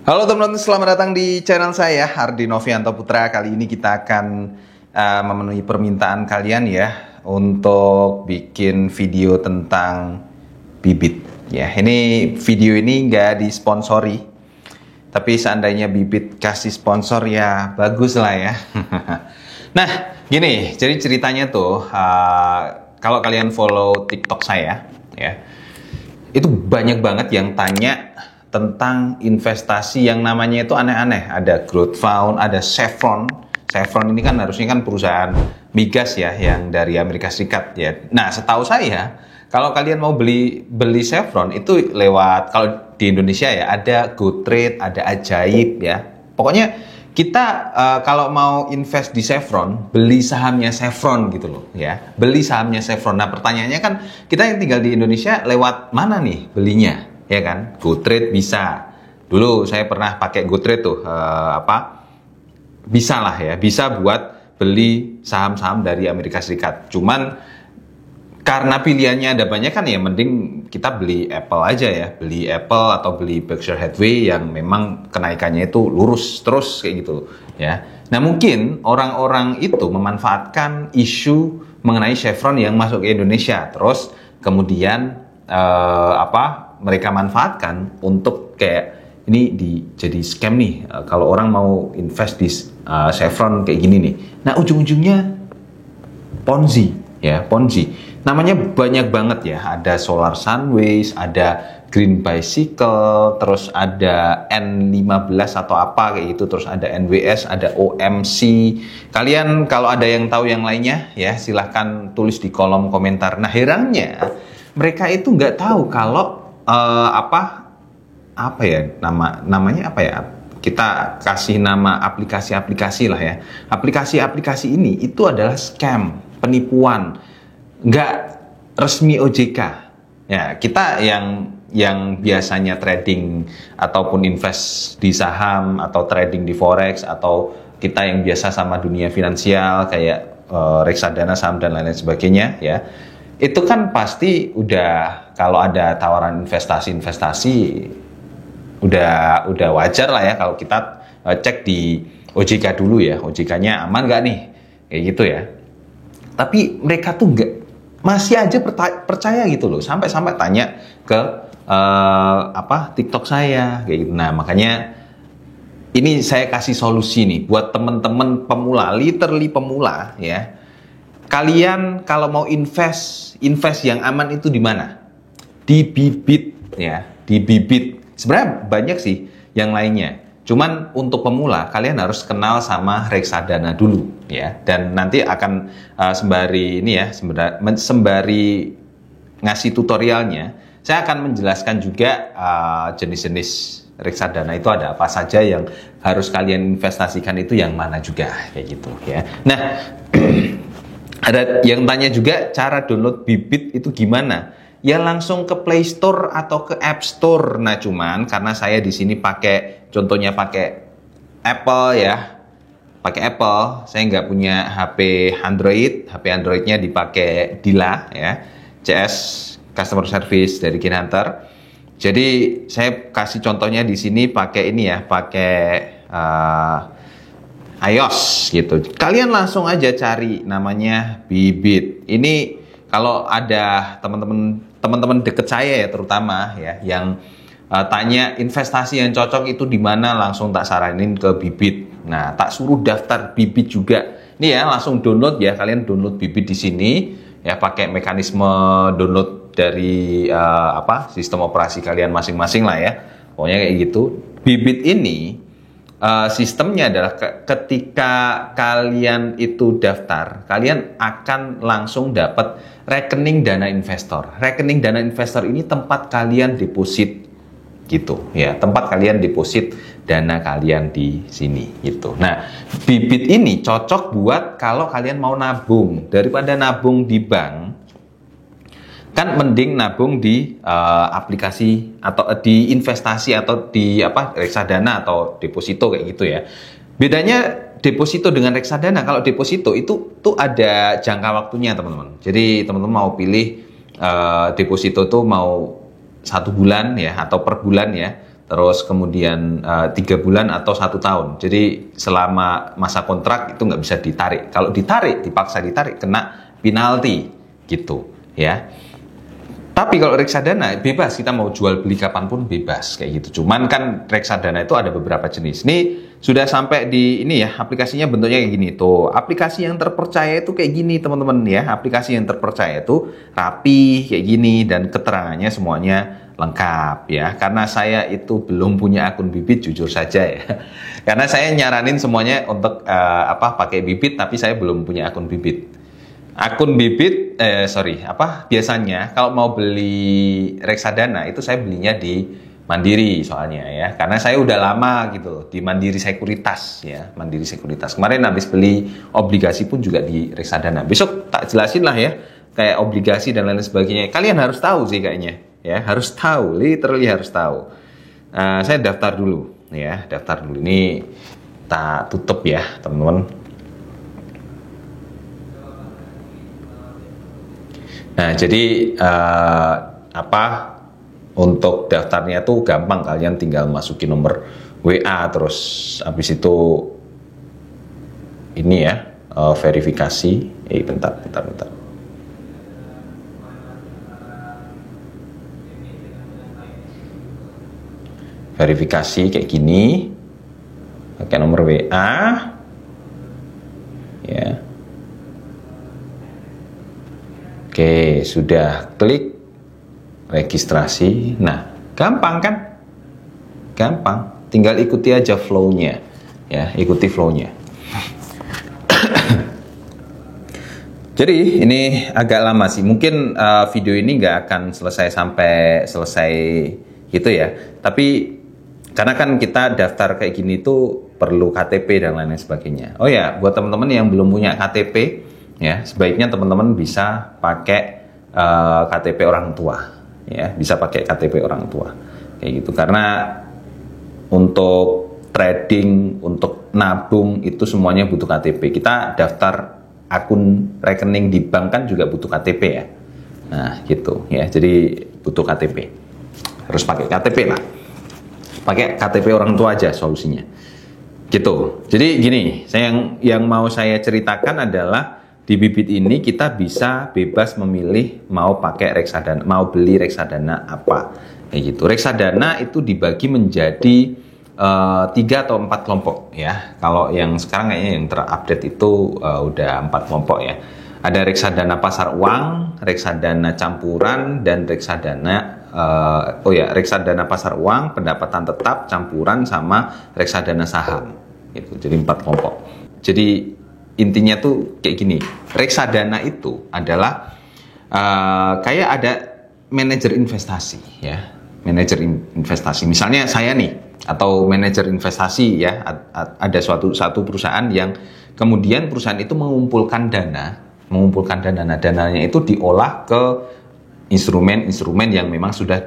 Halo teman-teman, selamat datang di channel saya, Hardi Novianto Putra. Kali ini kita akan memenuhi permintaan kalian ya untuk bikin video tentang bibit. Ya, ini video ini nggak disponsori, tapi seandainya bibit kasih sponsor ya bagus lah ya. Nah, gini, jadi ceritanya tuh kalau kalian follow TikTok saya, ya itu banyak banget yang tanya tentang investasi yang namanya itu aneh-aneh. Ada Growth Fund, ada Chevron. Chevron ini kan harusnya kan perusahaan migas ya, yang dari Amerika Serikat ya. Nah, setahu saya, kalau kalian mau beli Chevron itu lewat, kalau di Indonesia ya ada GoTrade, ada Ajaib ya. Pokoknya kita kalau mau invest di Chevron, beli sahamnya Chevron gitu loh ya. Beli sahamnya Chevron. Nah, pertanyaannya kan kita yang tinggal di Indonesia lewat mana nih belinya? Ya kan, GoTrade bisa. Dulu saya pernah pakai GoTrade tuh, bisa lah ya, bisa buat beli saham-saham dari Amerika Serikat. Cuman karena pilihannya ada banyak kan ya, mending kita beli Apple aja ya, beli Apple atau beli Berkshire Hathaway yang memang kenaikannya itu lurus terus kayak gitu ya. Nah, mungkin orang-orang itu memanfaatkan isu mengenai Chevron yang masuk ke Indonesia, terus kemudian mereka manfaatkan untuk kayak ini jadi scam nih, kalau orang mau invest di Chevron kayak gini nih. Nah, ujung-ujungnya Ponzi ya, Ponzi. Namanya banyak banget ya, ada Solar Sunways, ada Green Bicycle, terus ada N15 atau apa kayak gitu, terus ada NWS, ada OMC. Kalian kalau ada yang tahu yang lainnya ya, silahkan tulis di kolom komentar. Nah, herannya mereka itu nggak tahu kalau namanya apa ya, kita kasih nama aplikasi-aplikasi lah ya. Aplikasi-aplikasi ini itu adalah scam, penipuan, nggak resmi OJK ya. Kita yang biasanya trading ataupun invest di saham atau trading di forex, atau kita yang biasa sama dunia finansial kayak reksadana, saham dan lain-lain sebagainya ya, itu kan pasti udah, kalau ada tawaran investasi udah wajar lah ya kalau kita cek di OJK dulu ya, OJK-nya aman nggak nih kayak gitu ya. Tapi mereka tuh masih aja percaya gitu loh, sampai tanya ke TikTok saya kayak gitu. Nah, makanya ini saya kasih solusi nih buat temen-temen pemula, literally pemula ya. Kalian kalau mau invest yang aman itu di mana? Di bibit ya, di bibit. Sebenarnya banyak sih yang lainnya. Cuman untuk pemula kalian harus kenal sama reksadana dulu ya. Dan nanti akan sembari ngasih tutorialnya, saya akan menjelaskan juga jenis-jenis reksadana itu ada apa saja, yang harus kalian investasikan itu yang mana juga kayak gitu ya. Nah, ada yang tanya juga cara download bibit itu gimana? Ya langsung ke Play Store atau ke App Store. Nah, cuman karena saya di sini contohnya pakai Apple ya, pakai Apple, saya nggak punya HP Android. HP Androidnya dipakai Dila ya, CS Customer Service dari Kinhunter. Jadi saya kasih contohnya di sini pakai ini ya, pakai iOS gitu. Kalian langsung aja cari namanya bibit. Ini kalau ada teman-teman deket saya ya, terutama ya, yang tanya investasi yang cocok itu di mana, langsung tak saranin ke bibit. Nah, tak suruh daftar bibit juga. Ini ya, langsung download ya, kalian download bibit di sini ya, pakai mekanisme download dari sistem operasi kalian masing-masing lah ya. Pokoknya kayak gitu. Bibit ini sistemnya adalah ketika kalian itu daftar, kalian akan langsung dapat rekening dana investor. Rekening dana investor ini tempat kalian deposit gitu ya, tempat kalian deposit dana kalian di sini gitu. Nah, bibit ini cocok buat kalau kalian mau nabung. Daripada nabung di bank, kan mending nabung di aplikasi atau di investasi atau di reksadana atau deposito kayak gitu ya. Bedanya deposito dengan reksadana, kalau deposito itu tuh ada jangka waktunya teman-teman. Jadi teman-teman mau pilih deposito tuh mau 1 bulan ya atau per bulan ya. terus kemudian 3 bulan atau 1 tahun. Jadi selama masa kontrak itu nggak bisa ditarik. Kalau ditarik, dipaksa ditarik, kena penalti gitu ya. Tapi kalau reksadana bebas, kita mau jual beli kapanpun bebas kayak gitu. Cuman kan reksadana itu ada beberapa jenis. Ini sudah sampai di ini ya, aplikasinya bentuknya kayak gini tuh. Aplikasi yang terpercaya itu kayak gini teman-teman ya. Aplikasi yang terpercaya itu rapi kayak gini dan keterangannya semuanya lengkap ya. Karena saya itu belum punya akun Bibit, jujur saja ya. Karena saya nyaranin semuanya untuk pakai Bibit, tapi saya belum punya akun Bibit. Akun Bibit, biasanya kalau mau beli reksadana itu saya belinya di Mandiri soalnya ya, karena saya udah lama gitu di Mandiri Sekuritas ya, Mandiri Sekuritas. Kemarin habis beli obligasi pun juga di reksadana. Besok tak jelasin lah ya, kayak obligasi dan lain sebagainya. Kalian harus tahu sih kayaknya ya, harus tahu, literally harus tahu. Saya daftar dulu ya, daftar dulu. Ini tak tutup ya teman-teman. Nah, jadi untuk daftarnya tuh gampang, kalian tinggal masukin nomor WA, terus habis itu ini ya, verifikasi. Bentar. Verifikasi kayak gini, pakai nomor WA, ya. Oke, sudah klik registrasi. Nah, gampang kan? Gampang, tinggal ikuti aja flow-nya. Ya, ikuti flow-nya. Jadi, ini agak lama sih. Mungkin video ini nggak akan selesai sampai selesai gitu ya. Tapi, karena kan kita daftar kayak gini tuh perlu KTP dan lain sebagainya. Oh ya, buat teman-teman yang belum punya KTP, ya sebaiknya teman-teman bisa pakai KTP orang tua ya, bisa pakai KTP orang tua kayak gitu, karena untuk trading, untuk nabung itu semuanya butuh KTP. Kita daftar akun rekening di bank kan juga butuh KTP ya. Nah gitu ya, jadi butuh KTP, harus pakai KTP lah, pakai KTP orang tua aja solusinya gitu. Jadi gini, yang mau saya ceritakan adalah di Bibit ini kita bisa bebas memilih mau pakai reksadana, mau beli reksadana apa kayak gitu. Reksadana itu dibagi menjadi 3 atau 4 kelompok ya. Kalau yang sekarang kayaknya yang terupdate itu udah 4 kelompok ya. Ada reksadana pasar uang, reksadana campuran, dan reksadana reksadana pasar uang, pendapatan tetap, campuran, sama reksadana saham gitu. Jadi 4 kelompok. Jadi intinya tuh kayak gini, reksadana itu adalah kayak ada manajer investasi ya, manajer investasi. Misalnya saya nih, atau manajer investasi ya, ada satu perusahaan yang kemudian perusahaan itu mengumpulkan dana. Nah, dananya itu diolah ke instrumen-instrumen yang memang sudah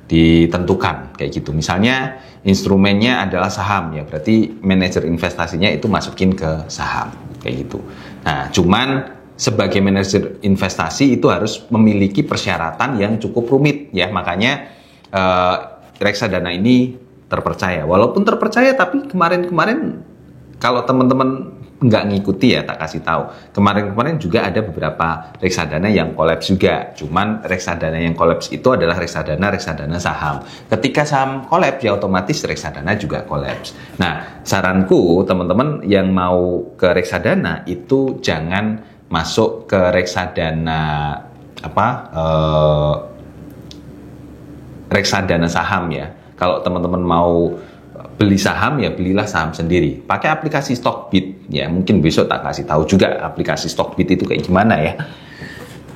ditentukan kayak gitu. Misalnya instrumennya adalah saham ya, berarti manajer investasinya itu masukin ke saham kayak gitu. Nah, cuman sebagai manajer investasi itu harus memiliki persyaratan yang cukup rumit ya, makanya reksadana ini terpercaya. Walaupun terpercaya, tapi kemarin kalau teman-teman nggak ngikuti ya, tak kasih tahu. Kemarin juga ada beberapa reksadana yang kolaps juga. Cuman reksadana yang kolaps itu adalah reksadana saham. Ketika saham kolaps ya otomatis reksadana juga kolaps. Nah, saranku teman-teman yang mau ke reksadana itu jangan masuk ke reksadana reksadana saham ya. Kalau teman-teman mau beli saham ya belilah saham sendiri, pakai aplikasi Stockbit ya. Mungkin besok tak kasih tahu juga aplikasi Stockbit itu kayak gimana ya.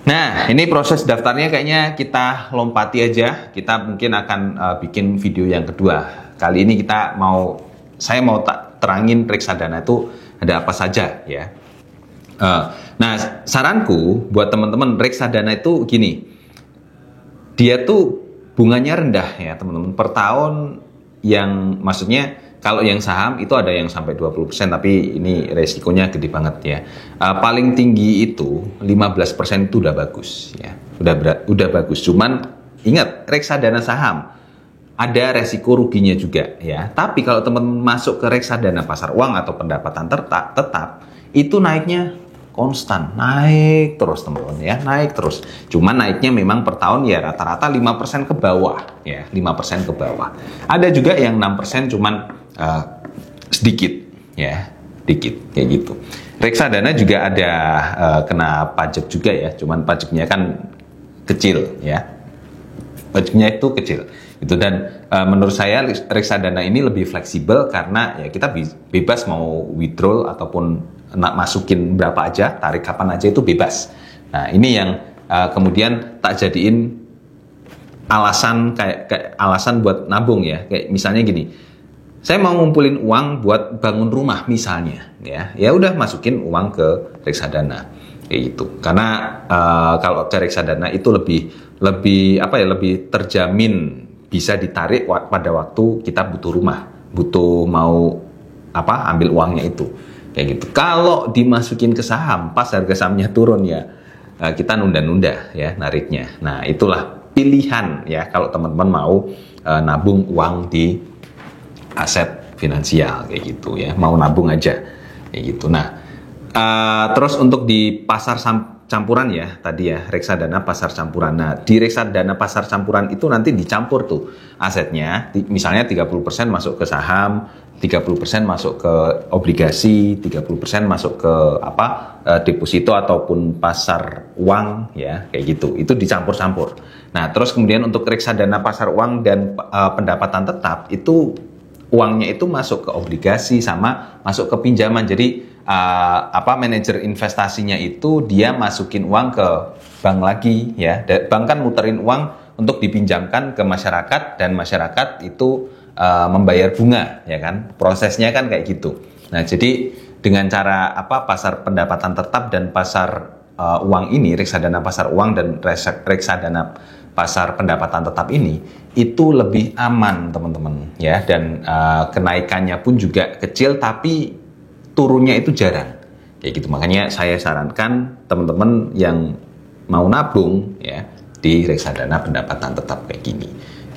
Nah, ini proses daftarnya kayaknya kita lompati aja. Kita mungkin akan bikin video yang kedua. Kali ini saya mau terangin reksadana itu ada apa saja ya. Nah, saranku buat teman-teman, reksadana itu gini, dia tuh bunganya rendah ya teman-teman, per tahun. Yang maksudnya kalau yang saham itu ada yang sampai 20%, tapi ini resikonya gede banget ya. Paling tinggi itu 15% itu udah bagus ya. Udah bagus. Cuman ingat, reksadana saham ada resiko ruginya juga ya. Tapi kalau teman-teman masuk ke reksadana pasar uang atau pendapatan tetap itu naiknya konstan, naik terus teman-teman ya, naik terus. Cuman naiknya memang per tahun ya rata-rata 5% ke bawah ya, 5% ke bawah. Ada juga yang 6% cuman sedikit ya, dikit kayak gitu. Reksadana juga ada kena pajak juga ya, cuman pajaknya kan kecil ya, pajaknya itu kecil itu. Dan menurut saya reksadana ini lebih fleksibel karena ya kita bebas mau withdraw ataupun masukin berapa aja, tarik kapan aja itu bebas. Nah ini yang kemudian tak jadiin alasan kayak alasan buat nabung ya, kayak misalnya gini. Saya mau ngumpulin uang buat bangun rumah misalnya, ya udah masukin uang ke reksadana, kayak gitu. Karena kalau ke reksadana itu lebih terjamin bisa ditarik pada waktu kita butuh rumah, butuh mau ambil uangnya itu, kayak gitu. Kalau dimasukin ke saham, pas harga sahamnya turun ya, kita nunda-nunda ya nariknya. Nah itulah pilihan ya kalau teman-teman mau nabung uang di aset finansial kayak gitu ya, mau nabung aja kayak gitu. Nah terus untuk di pasar campuran ya tadi ya, reksadana pasar campuran. Nah di reksadana pasar campuran itu nanti dicampur tuh asetnya, misalnya 30% masuk ke saham, 30% masuk ke obligasi, 30% masuk ke deposito ataupun pasar uang ya, kayak gitu. Itu dicampur-campur. Nah terus kemudian untuk reksadana pasar uang dan pendapatan tetap itu uangnya itu masuk ke obligasi sama masuk ke pinjaman. Jadi manajer investasinya itu dia masukin uang ke bank lagi ya. Bank kan muterin uang untuk dipinjamkan ke masyarakat dan masyarakat itu membayar bunga ya kan. Prosesnya kan kayak gitu. Nah, jadi dengan cara pasar pendapatan tetap dan pasar uang ini, reksadana pasar uang dan reksadana pasar pendapatan tetap ini itu lebih aman teman-teman ya, dan kenaikannya pun juga kecil tapi turunnya itu jarang kayak gitu. Makanya saya sarankan teman-teman yang mau nabung ya di reksadana pendapatan tetap kayak gini,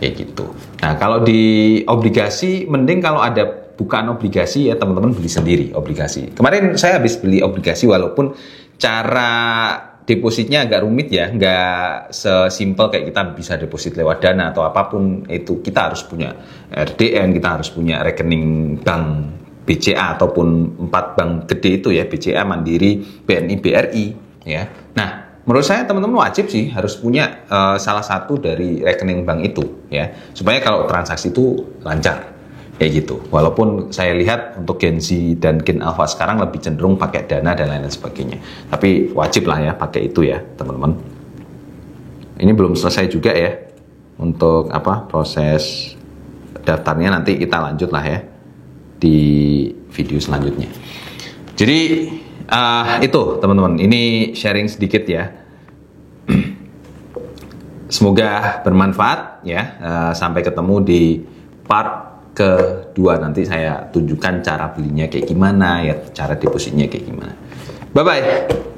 kayak gitu. Nah kalau di obligasi mending kalau ada bukaan obligasi ya teman-teman beli sendiri obligasi. Kemarin saya habis beli obligasi walaupun cara depositnya agak rumit ya, nggak sesimpel kayak kita bisa deposit lewat Dana atau apapun itu. Kita harus punya RDN, kita harus punya rekening bank BCA ataupun 4 bank gede itu ya, BCA, Mandiri, BNI, BRI ya. Nah, menurut saya teman-teman wajib sih harus punya salah satu dari rekening bank itu ya, supaya kalau transaksi itu lancar. Kayak gitu. Walaupun saya lihat untuk Gen Z dan Gen Alpha sekarang lebih cenderung pakai Dana dan lain-lain sebagainya. Tapi wajib lah ya pakai itu ya, teman-teman. Ini belum selesai juga ya untuk proses daftarnya, nanti kita lanjut lah ya di video selanjutnya. Jadi itu teman-teman, ini sharing sedikit ya. Semoga bermanfaat ya. Sampai ketemu di part kedua, nanti saya tunjukkan cara belinya kayak gimana ya, cara depositnya kayak gimana. Bye bye.